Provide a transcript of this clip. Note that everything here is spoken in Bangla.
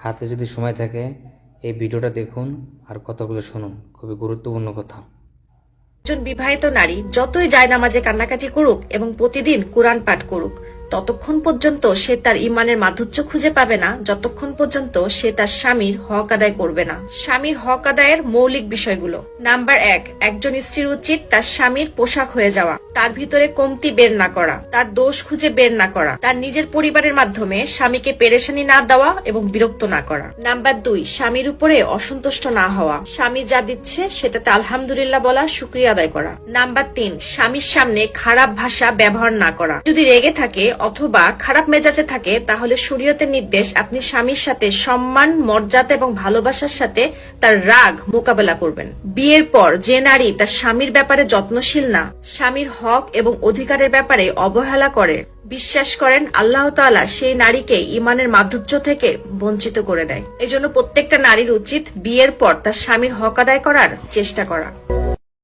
হাতে যদি সময় থাকে এই ভিডিওটা দেখুন আর কথাগুলো শুনুন, খুবই গুরুত্বপূর্ণ কথা। একজন বিবাহিত নারী যতই জায়নামাজে কান্নাকাটি করুক এবং প্রতিদিন কুরআন পাঠ করুক, ততক্ষণ পর্যন্ত সে তার ইমানের মাধুর্য খুঁজে পাবে না যতক্ষণ পর্যন্ত সে তার স্বামীর হক আদায় করবে না। স্বামীর হক আদায়ের মৌলিক বিষয়গুলো। নাম্বার 1, একজন স্ত্রীর উচিত তার স্বামীর পোশাক হয়ে যাওয়া, তার ভিতরে কমতি বের না করা, তার দোষ খুঁজে বের না করা, তার নিজের পরিবারের মাধ্যমে স্বামীকে পেরেশানি না দেওয়া এবং বিরক্ত না করা। নাম্বার 2, স্বামীর উপরে অসন্তুষ্ট না হওয়া, স্বামী যা দিচ্ছে সেটাতে আলহামদুলিল্লাহ বলা, শুকরিয়া আদায় করা। নাম্বার 3, স্বামীর সামনে খারাপ ভাষা ব্যবহার না করা। যদি রেগে থাকে অথবা খারাপ মেজাজে থাকে তাহলে শরীয়তের নির্দেশ আপনি স্বামীর সাথে সম্মান, মর্যাদা এবং ভালোবাসার সাথে তার রাগ মোকাবেলা করবেন। বিয়ের পর যে নারী তার স্বামীর ব্যাপারে যত্নশীল না, স্বামীর হক এবং অধিকারের ব্যাপারে অবহেলা করে, বিশ্বাস করেন আল্লাহ তাআলা সেই নারীকে ইমানের মাধুর্য থেকে বঞ্চিত করে দেয়। এজন্য প্রত্যেকটা নারীর উচিত বিয়ের পর তার স্বামীর হক আদায় করার চেষ্টা করা।